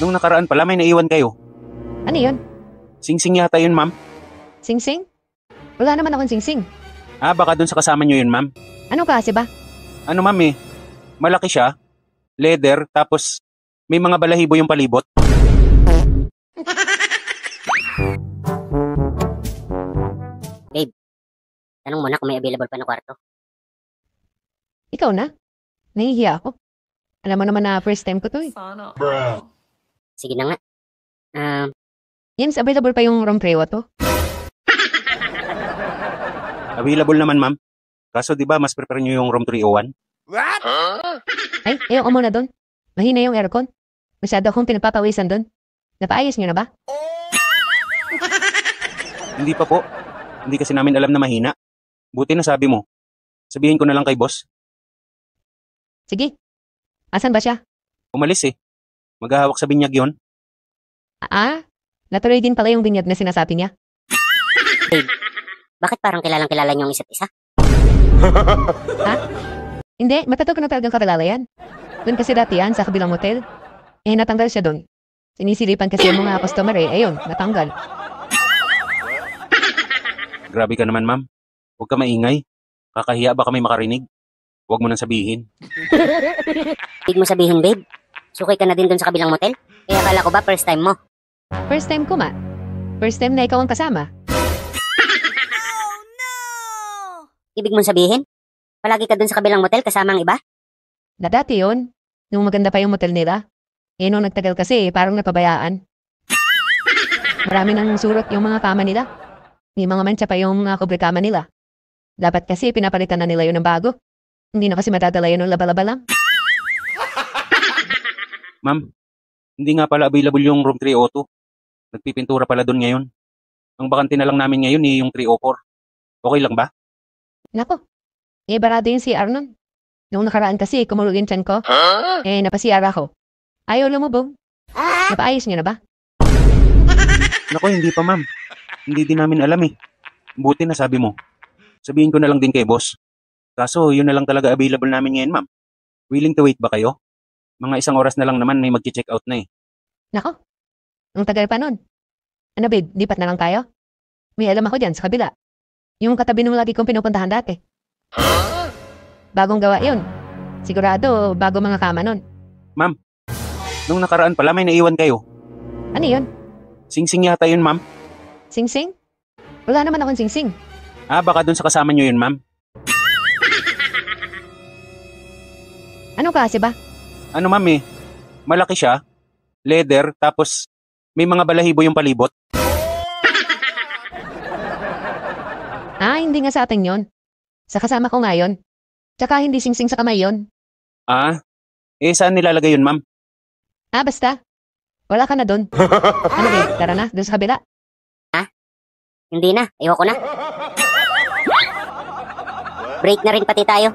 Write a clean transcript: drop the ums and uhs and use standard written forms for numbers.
Nung nakaraan pala may naiwan kayo. Ano yun? Singsing yata yun, ma'am. Singsing? Wala naman akong singsing. Baka dun sa kasama nyo yun, ma'am. Ano kasi ba? Ano, ma'am eh? Malaki siya, leather, tapos may mga balahibo yung palibot. Babe, tanong mo na kung may available pa na kwarto. Ikaw na? Nahihiya ako. Alam mo naman na first time ko to eh. Sige na nga. Yes, available pa yung room 302. Available naman, ma'am. Kaso di ba mas prefer nyo yung room 301? Ay, ayoko muna doon. Mahina yung aircon. Masyado akong pinapapawisan doon. Napaayos nyo na ba? Hindi pa po. Hindi kasi namin alam na mahina. Buti na sabi mo. Sabihin ko na lang kay boss. Sige. Asan ba siya? Umalis eh. Maghahawak sa binyag yon. Natuloy din pala yung binyag na sinasabi niya. Babe, bakit parang kilalang-kilala niyo ang isa't isa? Ha? Hindi, matagal ko na talagang kakilala yan. Doon kasi dati yan, sa kabilang motel. Natanggal siya doon. Sinisilipan kasi yung mga customer ayun, natanggal. Grabe ka naman, ma'am. Huwag ka maingay. Kakahiya baka may makarinig. Huwag mo nang sabihin. Ibig mo sabihin, babe, sukay ka na din doon sa kabilang motel? Kaya akala ko ba first time mo? First time ko ma. First time na ikaw ang kasama. Ibig mong sabihin, palagi ka doon sa kabilang motel kasama ang iba? Na dati yun, nung maganda pa yung motel nila. Nung nagtagal kasi, parang napabayaan. Marami nang surot yung mga kama nila. May mga mancha pa yung mga kubre kama nila. Dapat kasi pinapalitan na nila yun ng bago. Hindi na kasi matadala yun ng laba-laba lang. Ma'am, hindi nga pala available yung room 302. Nagpipintura pala doon ngayon. Ang bakante na lang namin ngayon yung 304. Okay lang ba? Nako, barado yung CR nun. Nung nakaraan kasi, kumulog yung tiyan ko. Napasiar ako. Ayaw lumubog. Napaayos niyo na ba? Nako, hindi pa, ma'am. Hindi din namin alam eh. Buti na sabi mo. Sabihin ko na lang din kay boss. Kaso, yun na lang talaga available namin ngayon, ma'am. Willing to wait ba kayo? Mga 1 oras na lang naman may mag-check out na eh. Nako, ang tagal pa nun. Ano babe, lipat na lang tayo? May alam ako dyan sa kabila. Yung katabi nung lagi kong pinupuntahan dati. Bagong gawa yun. Sigurado, bago mga kama nun. Ma'am, nung nakaraan pala may naiwan kayo. Ano yun? Singsing yata yun, ma'am. Singsing? Wala naman akong singsing. Baka dun sa kasama nyo yun, ma'am. Ano kasi ba? Ano, ma'am eh? Malaki siya, leather, tapos may mga balahibo yung palibot. Hindi nga sa atin yon. Sa kasama ko nga yun. Tsaka hindi singsing sa kamay yun. Saan nilalagay yun, ma'am? Basta. Wala ka na doon. Ano babe, tara na, doon sa kabila. Hindi na, ayoko na. Break na rin pati tayo.